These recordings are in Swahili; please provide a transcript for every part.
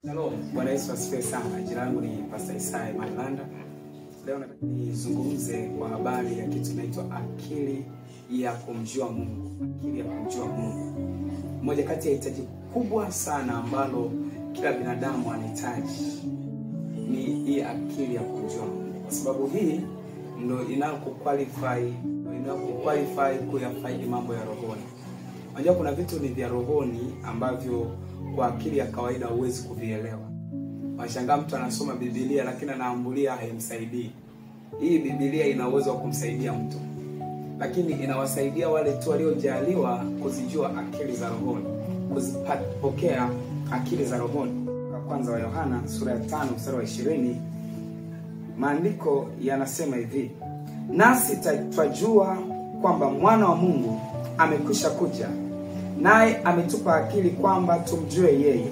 Hello, Bwana Yesu asifiwe sana. Jina langu ni Pastor Isaya Malanda. Leo nataka nizungumze kwa habari ya kitu kinaitwa akili ya kumjua Mungu. Akili ya kumjua Mungu. Moja kati ya hitaji kubwa sana ambalo kila binadamu anahitaji ni hii akili ya kumjua Mungu. Kwa sababu hii ndio inayokuqualify kuyafaidi mambo ya rohoni. Unajua kuna vitu ni vya rohoni ambavyo kwa akili ya kawaida huwezi kuvielewa. Washangaa mtu anasoma Biblia lakini anaambulia haimsaidii. Hii Biblia ina uwezo wa kumsaidia mtu, lakini inawasaidia wale tu waliojaliwa kuzijua akili za rohoni, kuzipokea akili za rohoni. Kwa kwanza wa Yohana sura ya 5 mstari wa 20, maandiko yanasema hivi: nasi twajua kwamba mwana wa Mungu amekwisha kuja, naye ametupa akili kwamba tumjue yeye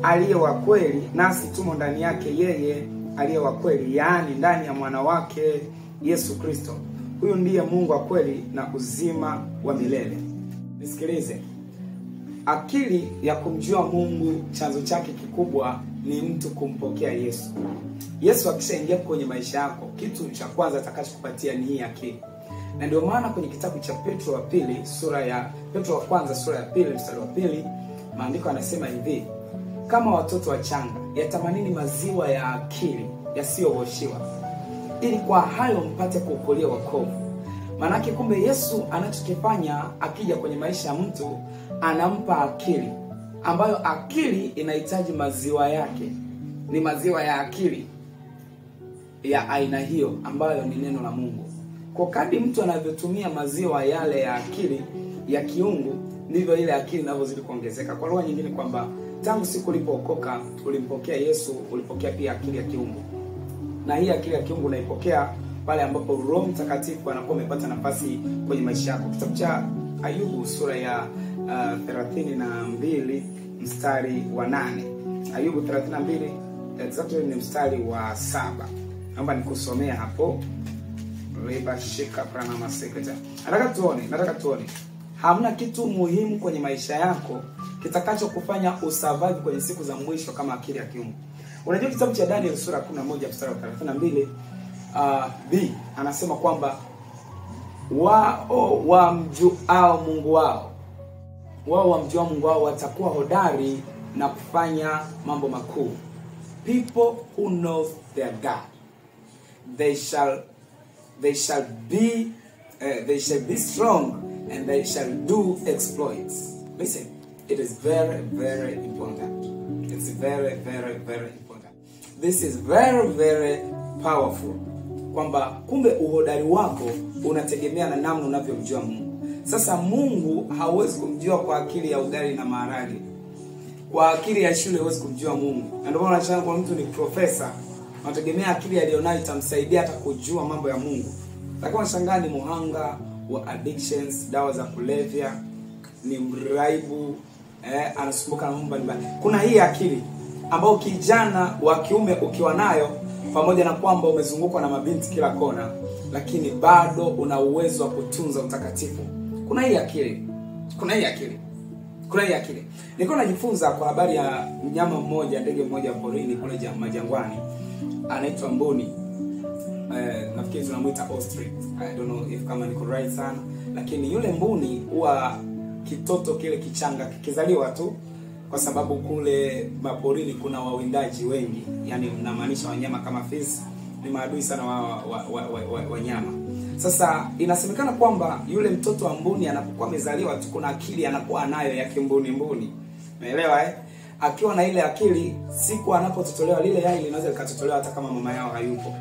aliye wa kweli, nasi tumo ndani yake yeye aliye wa kweli, yaani ndani ya mwana wake Yesu Kristo. Huyu ndiye Mungu wa kweli na uzima wa milele. Nisikilize. Akili ya kumjua Mungu chanzo chake kikubwa ni mtu kumpokea Yesu. Yesu akishaingia kwenye maisha yako, kitu cha kwanza atakachokupatia ni hii akili. Na ndio maana kwenye kitabu cha Petro wa kwanza sura ya 2 mstari wa 2, maandiko yanasema hivi: kama watoto wachanga yatamanini maziwa ya akili yasiyogoshiwa, ili kwa hayo mpate kuokolia wokovu. Manake kumbe Yesu anachokifanya akija kwenye maisha ya mtu, anampa akili, ambayo akili inahitaji maziwa yake. Ni maziwa ya akili ya aina hiyo ambayo ni neno la Mungu. Kwa kadri mtu anavyotumia maziwa yale ya akili ya kiungu, ndivyo ile akili inavyozidi kuongezeka. Kwa lugha nyingine kwamba tangu siku ulipookoka, ulimpokea Yesu, ulipokea pia akili ya kiungu. Na hii akili ya kiungu unaipokea pale ambapo Roho Mtakatifu anakuwa amepata nafasi kwenye maisha yako. Kitabu cha Ayubu sura ya 32 mstari wa 8. Ayubu 32 exactly ni mstari wa 7. Naomba nikusomea hapo. Reba shika prana maseketa. Nataka tuone. Hamna kitu muhimu kwenye maisha yako kitakacho kufanya usurvive kwenye siku za mwisho kama akili ya kiungu. Unajua kitabu cha Daniel sura 11 mstari wa 32 B anasema kwamba wao wamjuao Mungu wao watakuwa hodari na kufanya mambo makuu. People who know their God, they shall be strong and they shall do exploits. Listen, it is very, very important. It's very, very, very important. This is very, very powerful. Kwamba kumbe uhodari wako unategemea na namna unavyomjua Mungu. Sasa Mungu hauwezi kumjua kwa akili ya ugali na maharage. Kwa akili ya shule huwezi kumjua Mungu. Na ndio maana unashangaa kwa mtu ni profesa, unategemea akili aliyonayo itamsaidia hata kujua mambo ya Mungu. Lakini unashangaa ni muhanga wa addictions, dawa za kulevya, ni mraibu, anasumbuka na mambo mbalimbali. Kuna hii akili ambayo kijana wa kiume ukiwa nayo, pamoja na kwamba umezungukwa na mabinti kila kona, lakini bado una uwezo wa kutunza utakatifu. Kuna hii akili. Nilikuwa najifunza kwa habari ya mnyama mmoja, ndege mmoja porini kule majangwani, anaitwa mbuni. Nafikiri tunamuita ostrich. I don't know if kama niko right sana, lakini yule mbuni huwa kitoto kile kichanga kikizaliwa tu, kwa sababu kule maporini kuna wawindaji wengi, yani mnamaanisha wanyama kama fisi ni maadui sana wanyama. Sasa inasemekana kwamba yule mtoto wa mbuni anapokuwa amezaliwa tu, kuna akili anakuwa nayo ya kimbuni. Umeelewa Akiwa na ile akili, siku anapototolewa lile yai linaweza likatotolewa hata kama mama yao hayupo.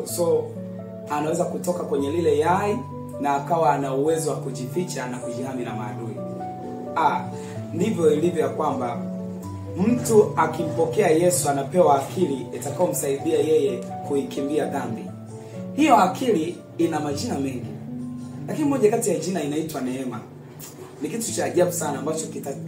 So anaweza kutoka kwenye lile yai na akawa ana uwezo wa kujificha na kujihami na maadui. Ndivyo ilivyo ya kwamba mtu akimpokea Yesu anapewa akili itakayomsaidia yeye kuikimbia dhambi. Hiyo akili ina majina mengi, lakini moja kati ya jina inaitwa neema. Ni kitu cha ajabu sana ambacho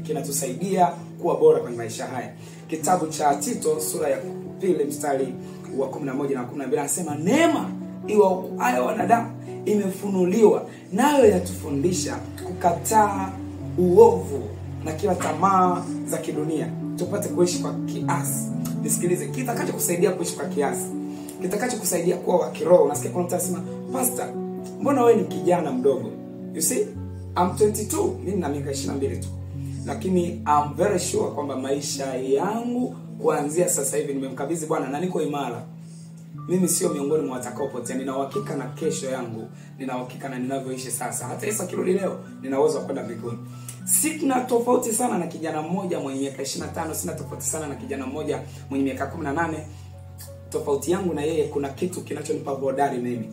kinatusaidia kuwa bora kwenye maisha haya. Kitabu cha Tito sura ya 2 mstari wa 11 na 12 anasema neema iwaokoayo wanadamu imefunuliwa, nayo yatufundisha kukataa uovu na kila tamaa za kidunia, tupate kuishi kwa kiasi. Nisikilize, kitakacho kusaidia kuishi kwa kiasi, kitakacho kusaidia kuwa wa kiroho. Unasikia kuna mtu anasema, "Pastor, mbona wewe ni kijana mdogo?" You see, I'm 22, mimi na miaka 22 tu. Lakini I'm very sure kwamba maisha yangu kuanzia sasa hivi nimemkabidhi Bwana na niko imara. Mimi sio miongoni mwa watakaopotea. Nina uhakika na kesho yangu, nina uhakika na ninavyoishi sasa. Hata Yesu akirudi leo, nina uwezo wa kwenda mbinguni. Sina tofauti sana na kijana mmoja mwenye miaka 25, sina tofauti sana na kijana mmoja mwenye miaka 18. Tofauti yangu na yeye, kuna kitu kinachonipa hodari mimi.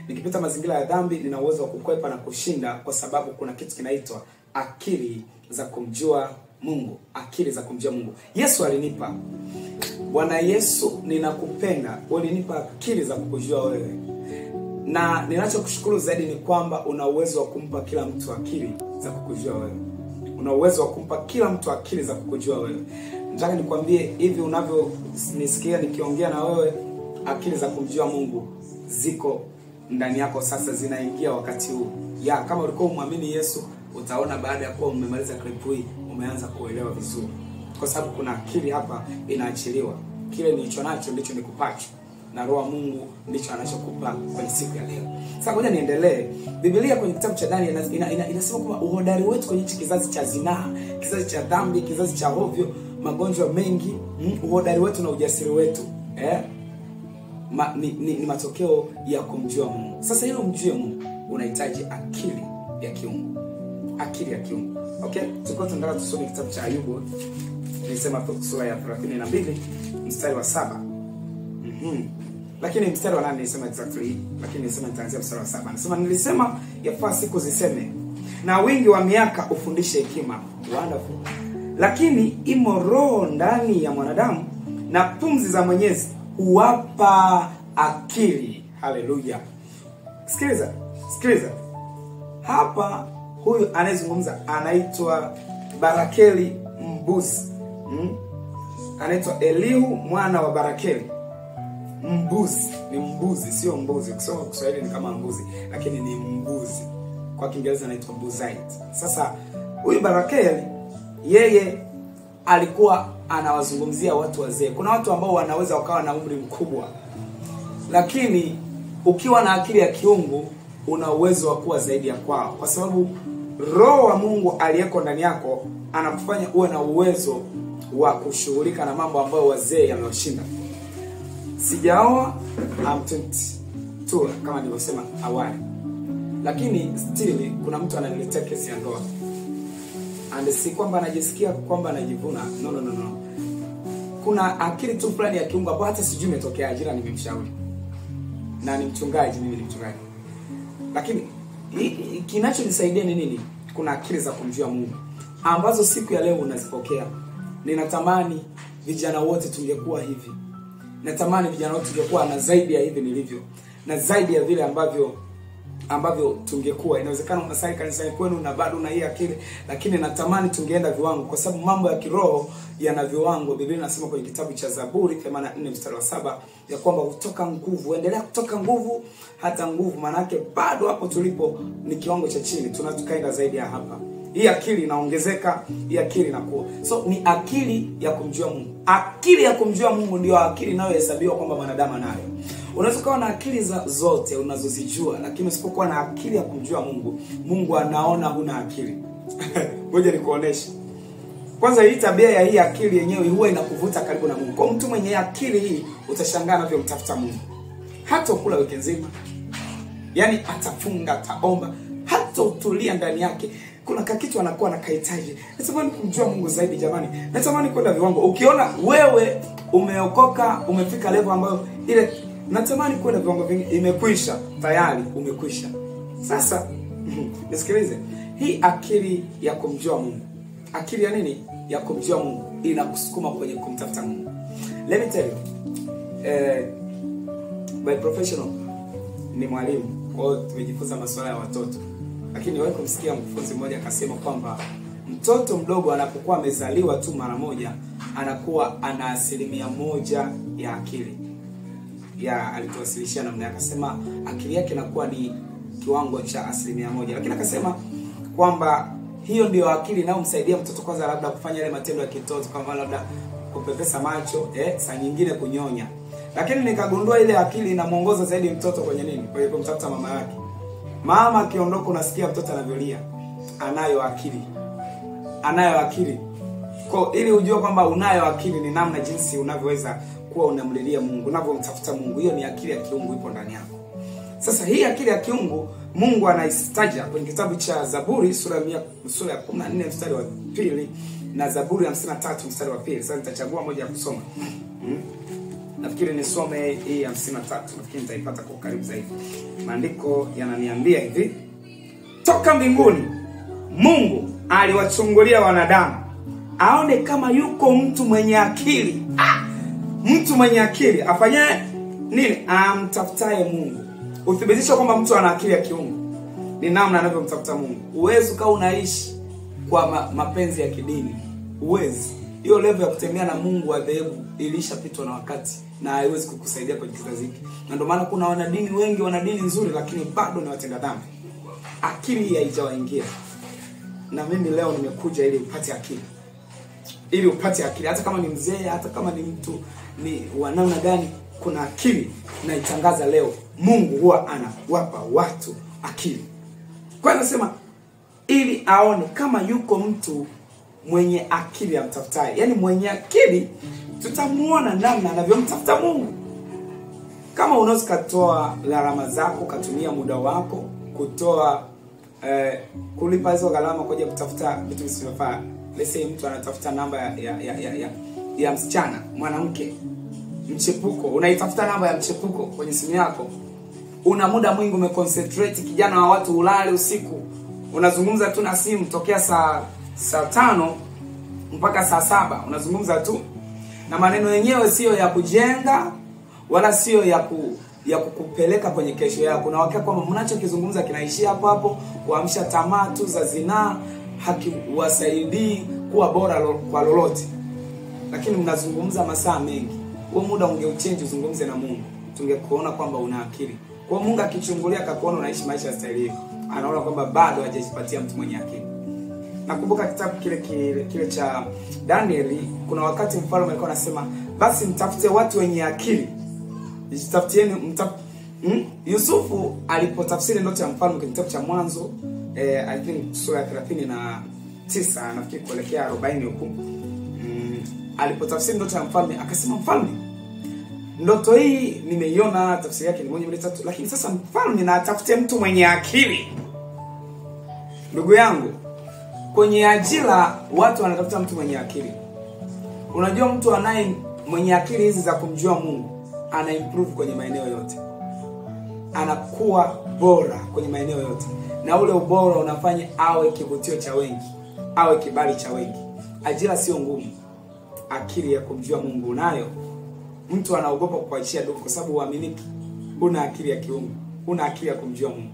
Nikipita mazingira ya dhambi, nina uwezo wa kukwepa na kushinda kwa sababu kuna kitu kinaitwa akili za kumjua Mungu. Akili za kumjua Mungu. Yesu alinipa. Bwana Yesu, ninakupenda. Ulinipa akili za kukujua wewe. Na ninachokushukuru zaidi ni kwamba una uwezo wa kumpa kila mtu akili za kukujua wewe. Una uwezo wa kumpa kila mtu akili za kukujua wewe. Nataka nikwambie hivi unavyonisikia nikiongea na wewe, akili za kumjua Mungu ziko ndani yako sasa, zinaingia wakati huu. Kama ulikuwa umwamini Yesu, utaona baada ya kuwa umemaliza clip hii umeanza kuelewa vizuri. Kwa sababu kuna akili hapa inaachiliwa. Kile nilicho nacho ndicho nikupacho, na Roho wa Mungu ndicho anachokupa kwenye siku ya leo. Sasa ngoja niendelee. Biblia kwenye kitabu cha Danieli inasema kwamba uhodari wetu kwenye kizazi cha zinaa, kizazi cha dhambi, kizazi cha hovyo, magonjwa mengi, uhodari wetu na ujasiri wetu ni matokeo ya kumjua Mungu. Sasa ili umjue Mungu unahitaji akili ya kiungu. Akili ya kiungu. Okay? Tunataka tusome kitabu cha Ayubu. Nilisema sura ya 32 mstari wa 7. Lakini mstari wa 8 nilisema exactly, lakini nilisema nitaanzia mstari wa 7. Nasema nilisema yafaa siku ziseme, na wingi wa miaka ufundishe hekima. Wonderful. Lakini imo roho ndani ya mwanadamu, na pumzi za Mwenyezi huwapa akili. Haleluya. Sikiliza. Hapa huyu anayezungumza anaitwa Barakeli Mbuzi. Anaitwa Elihu mwana wa Barakeli. Mbuzi, ni mbuzi, sio mbuzi. Kusoma Kiswahili ni kama mbuzi, lakini ni mbuzi. Kwa Kiingereza anaitwa Buzite. Sasa huyu Barakeli yeye alikuwa anawazungumzia watu wazee. Kuna watu ambao wanaweza wakawa na umri mkubwa, lakini ukiwa na akili ya kiungu una uwezo wa kuwa zaidi ya kwao, kwa sababu Roho wa Mungu aliyeko ndani yako anakufanya uwe na uwezo wa kushughulika na mambo ambayo wazee yamewashinda. Sijaoa, I'm 22 kama nilivyosema awali, lakini still kuna mtu ananiletea kesi ya ndoa. And si kwamba anajisikia kwamba anajivuna. No. Kuna akili tu fulani ya kiungu ambayo hata sijui imetokea ajira, nimemshauri. Na ni mchungaji, mimi ni mchungaji. Lakini kinachonisaidia ni nini? Kuna akili za kumjua Mungu ambazo siku ya leo unazipokea. Ninatamani vijana wote tungekuwa hivi. Natamani vijana wote tungekuwa na zaidi ya hivi nilivyo, na zaidi ya vile ambavyo tungekuwa. Inawezekana unasali kanisani kwenu na bado una hii akili, lakini natamani tungeenda viwango, kwa sababu mambo ya kiroho yana viwango. Biblia inasema kwenye kitabu cha Zaburi 84 mstari wa 7 ya kwamba kutoka nguvu, endelea kutoka nguvu hata nguvu. Maana yake bado hapo tulipo ni kiwango cha chini, tunatukaenda zaidi ya hapa. Hii akili inaongezeka, hii akili inakuwa. So ni akili ya kumjua Mungu. Akili ya kumjua Mungu ndio akili inayohesabiwa kwamba mwanadamu anayo. Unaweza kuwa na akili zote unazozijua, lakini usipokuwa na akili ya kumjua Mungu, Mungu anaona huna akili. Ngoja nikuoneshe. Kwanza hii tabia ya hii akili yenyewe huwa inakuvuta karibu na Mungu. Kwa mtu mwenye akili hii utashangaa anavyomtafuta Mungu. Hata ukula wiki nzima, yani atafunga, ataomba, hata utulia ndani yake. Kuna kitu anakuwa anakahitaji. Natamani kumjua Mungu zaidi jamani. Natamani kwenda viwango. Ukiona wewe umeokoka, umefika level ambayo ile natamani kwenda viwango vingi, imekwisha, tayari umekwisha. Sasa nisikilize. Hii akili ya kumjua Mungu. Akili ya nini? Ya kumjua Mungu inakusukuma kwenye kumtafuta Mungu. Let me tell you. By professional ni mwalimu. Kwa hiyo tumejifunza masuala ya watoto. Lakini wewe kumsikia mfunzi mmoja akasema kwamba mtoto mdogo anapokuwa amezaliwa tu mara moja anakuwa ana 1% ya akili. Alituwasilishia namna akasema akili yake inakuwa ni kiwango cha 1%. Lakini akasema kwamba hiyo ndio akili inayomsaidia mtoto kwanza labda kufanya yale matendo ya kitoto kama labda kupepesa macho, saa nyingine kunyonya. Lakini nikagundua ile akili inamuongoza zaidi mtoto kwenye nini? Kwenye kumtafuta mama yake. Mama akiondoka unasikia mtoto anavyolia. Anayo akili. Anayo akili. Kwa ili ujue kwamba unayo akili ni namna jinsi unavyoweza kuwa unamlilia Mungu, unavyomtafuta Mungu. Hiyo ni akili ya kiungu ipo ndani yako. Sasa hii akili ya kiungu Mungu anaisitaja kwenye kitabu cha Zaburi sura ya 14 mstari wa 2 na Zaburi ya 53 mstari wa 2. Sasa nitachagua moja ya kusoma. Nafikiri nisome hii ya 53, nafikiri nitaipata kwa karibu zaidi. Maandiko yananiambia hivi: toka mbinguni Mungu aliwachungulia wanadamu aone kama yuko mtu mwenye akili. Mtu mwenye akili afanyaye nini? Amtafutaye Mungu. Uthibitisho kwamba mtu ana akili ya kiungu ni namna anavyomtafuta Mungu. Uwezo kama unaishi kwa mapenzi ya kidini, uwezi. Hiyo level ya kutembea na Mungu wa dhehebu ilishapitwa na wakati na haiwezi kukusaidia kwenye kizazi hiki. Na ndio maana kuna wanadini wengi, wanadini nzuri lakini bado ni watenda dhambi. Akili haijawaingia. Na mimi leo nimekuja ili upate akili. Ili upate akili, hata kama ni mzee, hata kama ni mtu ni wa namna gani, kuna akili na itangaza leo. Mungu huwa anawapa watu akili. Kwa hiyo nasema ili aone kama yuko mtu mwenye akili ya mtafutaye. Yaani mwenye akili tutamuona namna anavyomtafuta Mungu. Kama unaweza kutoa gharama zako, kutumia muda wako, kutoa kulipa hizo gharama kwa ajili ya kutafuta vitu visivyofaa. Let's say mtu anatafuta namba ya msichana, mwanamke, mchepuko. Unaitafuta namba ya mchepuko kwenye simu yako. Una muda mwingi umeconcentrate, kijana wa watu, ulale usiku. Unazungumza tu na simu tokea saa 5 mpaka saa 7. Unazungumza tu. Na maneno yenyewe sio ya kujenga wala sio ya kukupeleka kwenye kesho yako. Na wakati kwamba mnachokizungumza kinaishia hapo hapo, kuamsha tamaa tu za zinaa, hakiwasaidii kuwa bora kwa lolote. Lakini mnazungumza masaa mengi. Huo muda ungeuchange uzungumze na Mungu. Tungekuona kwamba una akili. Kwa Mungu akichungulia akakuona unaishi maisha ya staili hiyo, anaona kwamba bado hajajipatia mtu mwenye akili. Nakumbuka kitabu kile cha Danieli, kuna wakati mfalme alikuwa anasema, basi mtafute watu wenye akili. Jitafutieni Yusufu alipotafsiri ndoto ya mfalme kwenye kitabu cha Mwanzo, I think sura ya 39 nafikiri kuelekea 40 huko. Alipotafsiri ndoto ya mfalme akasema, mfalme, ndoto hii nimeiona, tafsiri yake ni 1 2 3, lakini sasa mfalme na atafute mtu mwenye akili. Ndugu yangu, kwenye ajira watu wanatafuta mtu mwenye akili. Unajua mtu mwenye akili hizi za kumjua Mungu ana improve kwenye maeneo yote. Anakuwa bora kwenye maeneo yote. Na ule ubora unafanya awe kivutio cha wengi, awe kibali cha wengi. Ajira sio ngumu. Akili ya kumjua Mungu nayo. Mtu anaogopa kuachia dogo kwa sababu uaminiki. Una akili ya kiungu, una akili ya kumjua Mungu.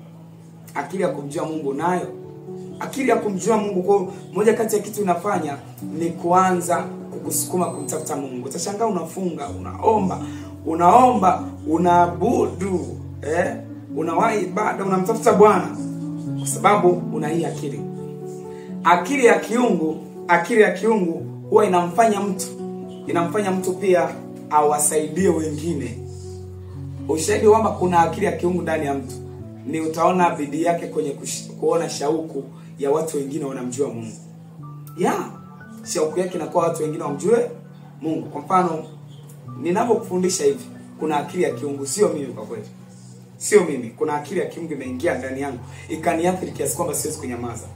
Akili ya kumjua Mungu nayo. Akili ya kumjua Mungu, kwa moja kati ya kitu inafanya ni kuanza kukusukuma kumtafuta Mungu. Utashangaa unafunga, unaomba, unaabudu, unawahi ibada, unamtafuta Bwana kwa sababu una hii akili. Akili ya kiungu huwa inamfanya mtu pia awasaidie wengine. Ushahidi kwamba kuna akili ya kiungu ndani ya mtu ni utaona bidii yake kwenye kuona shauku ya watu wengine wanamjua Mungu. Shauku yake inakuwa watu wengine wamjue Mungu. Kwa mfano, ninapokufundisha hivi, kuna akili ya kiungu, sio mimi kwa kweli. Sio mimi, kuna akili ya kiungu imeingia ndani yangu, ikaniathiri kiasi kwamba siwezi kunyamaza.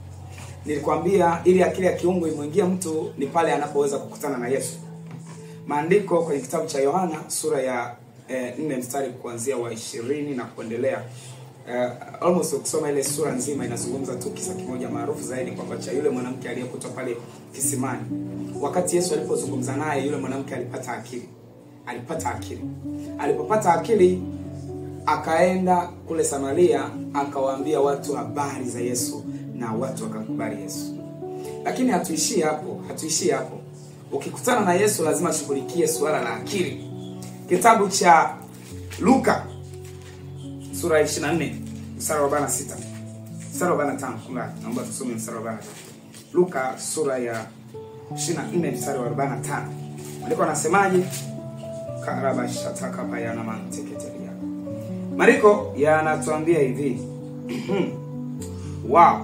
Nilikwambia ili akili ya kiungu imuingie mtu ni pale anapoweza kukutana na Yesu. Maandiko kwenye kitabu cha Yohana sura ya 4 mstari kuanzia wa 20 na kuendelea. Almost ukisoma ile sura nzima inazungumza tu kisa kimoja maarufu zaidi kwamba cha yule mwanamke aliyekutwa pale kisimani. Wakati Yesu alipozungumza naye, yule mwanamke alipata akili. Alipopata akili akaenda kule Samaria akawaambia watu habari za Yesu na watu wakakubali Yesu. Lakini hatuishii hapo. Ukikutana na Yesu lazima shughulikie suala la akili. Kitabu cha Luka sura ya 24 mstari wa 46, mstari wa 45, naomba tusome mstari wa 45. Luka sura ya 24 mstari wa 45. Maandiko yanasemaje? Karabashataka bayana manteketeria. Maandiko yanatuambia hivi. Wow.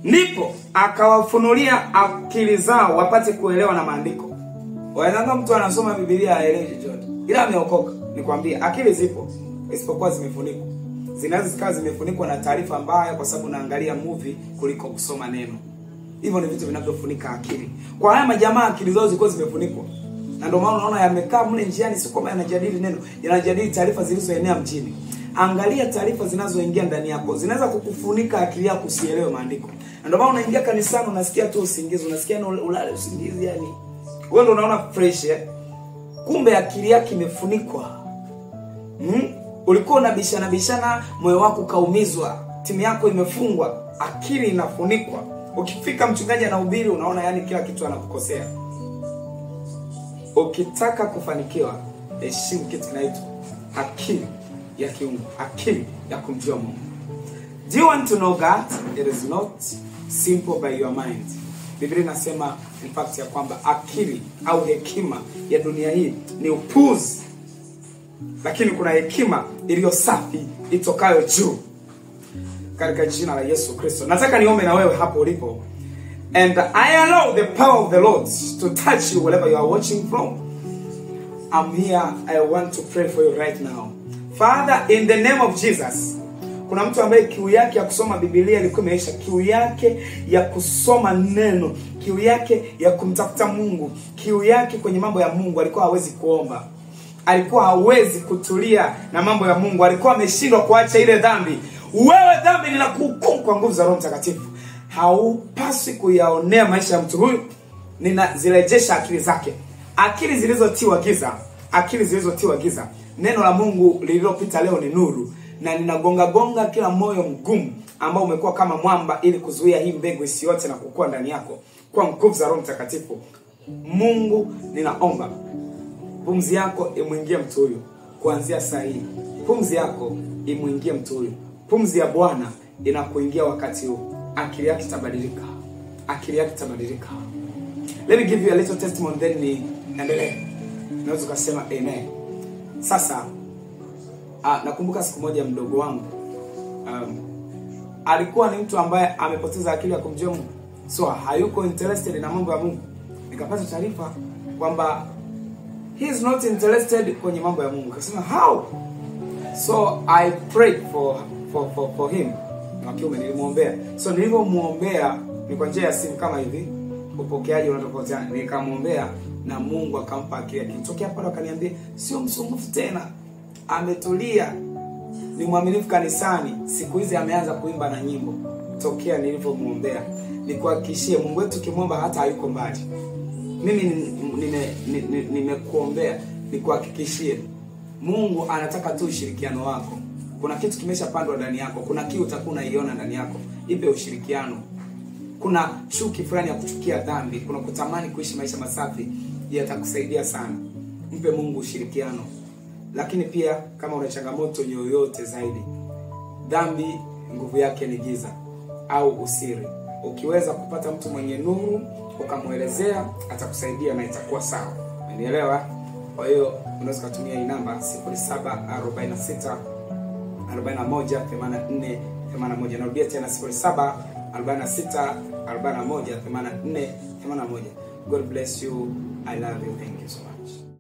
Ndipo akawafunulia akili zao wapate kuelewa na maandiko. Waenda mtu anasoma Biblia haelewi chochote, ila ameokoka. Nikwambia akili zipo, isipokuwa zimefunikwa. Zinaweza zikawa zimefunikwa na taarifa mbaya kwa sababu naangalia movie kuliko kusoma neno. Hivyo ni vitu vinavyofunika akili. Kwa haya majamaa akili zao zilikuwa zimefunikwa. Na ndio maana unaona yamekaa mle njiani, sio kama yanajadili neno, yanajadili taarifa zilizoenea mjini. Angalia taarifa zinazoingia ndani yako. Zinaweza kukufunika akili yako usielewe maandiko. Na ndio maana unaingia kanisani unasikia tu usingizi, unasikia ulale usingizi yani. Wewe ndio unaona fresh kumbe akili yako imefunikwa. Ulikuwa unabishana moyo wako kaumizwa, timu yako imefungwa, akili inafunikwa. Ukifika mchungaji anahubiri unaona yani kila kitu anakukosea. Ukitaka kufanikiwa, heshimu kitu kinaitwa akili ya kiungu, akili ya kumjua Mungu. Do you want to know God? It is not simple by your mind. Biblia inasema in fact ya kwamba akili au hekima ya dunia hii ni upuzi. Lakini kuna hekima iliyo safi itokayo juu. Katika jina la Yesu Kristo. Nataka niombe na wewe hapo ulipo. And I allow the power of the Lord to touch you wherever you are watching from. I'm here. I want to pray for you right now. Father, in the name of Jesus. Kuna mtu ambaye kiu yake ya kusoma Biblia ilikuwa imeisha, kiu yake ya kusoma neno, kiu yake ya kumtafuta Mungu, kiu yake kwenye mambo ya Mungu. Alikuwa hawezi kuomba, alikuwa hawezi kutulia na mambo ya Mungu, alikuwa ameshindwa kuacha ile dhambi. Wewe dhambi ninakuhukumu kwa nguvu za Roho Mtakatifu. Haupaswi kuyaonea maisha ya mtu huyu. Ninazirejesha akili zake, akili zilizotiwa giza, akili zilizotiwa giza. Neno la Mungu lililopita leo ni nuru, na ninagonga kila moyo mgumu ambao umekuwa kama mwamba ili kuzuia hii mbegu isiote na kukua ndani yako kwa nguvu za Roho Mtakatifu. Mungu, ninaomba pumzi yako imuingie mtu huyu kuanzia saa hii. Pumzi yako imuingie mtu huyu. Pumzi ya Bwana inakuingia wakati huu. Akili yako itabadilika. Akili yako itabadilika. Let me give you a little testimony then niendelee. Naweza kusema amen. Sasa nakumbuka siku moja mdogo wangu alikuwa ni mtu ambaye amepoteza akili ya kumjua Mungu. So hayuko interested na mambo ya Mungu. Nikapata taarifa kwamba he is not interested kwenye mambo ya Mungu. Akasema how? So I prayed for him. Na kiume nilimuombea. So nilipomuombea ni kwa njia ya simu kama hivi. Upokeaji unatofautiana. Nikamuombea na Mungu akampa akili. Kitokea pale akaniambia sio msumbufu tena. Ametulia. Ni mwaminifu kanisani. Siku hizi ameanza kuimba na nyimbo. Tokea nilipomuombea. Nikuhakikishie Mungu wetu kimwomba hata hayuko mbali. Mimi nimekuombea, nikuhakikishie Mungu anataka tu ushirikiano wako. Kuna kitu kimeshapandwa ndani yako, kuna kitu utakuwa unaiona ndani yako. Ipe ushirikiano. Kuna chuki fulani ya kuchukia dhambi, kuna kutamani kuishi maisha masafi, yatakusaidia sana. Mpe Mungu ushirikiano. Lakini pia kama una changamoto yoyote zaidi, dhambi nguvu yake ni giza au usiri. Ukiweza kupata mtu mwenye nuru ukamuelezea, atakusaidia na itakuwa sawa. Unielewa? Kwa hiyo unaweza kutumia hii namba 0746 41 84 81. Narudia tena 0746 41 84 81. God bless you. I love you. Thank you so much.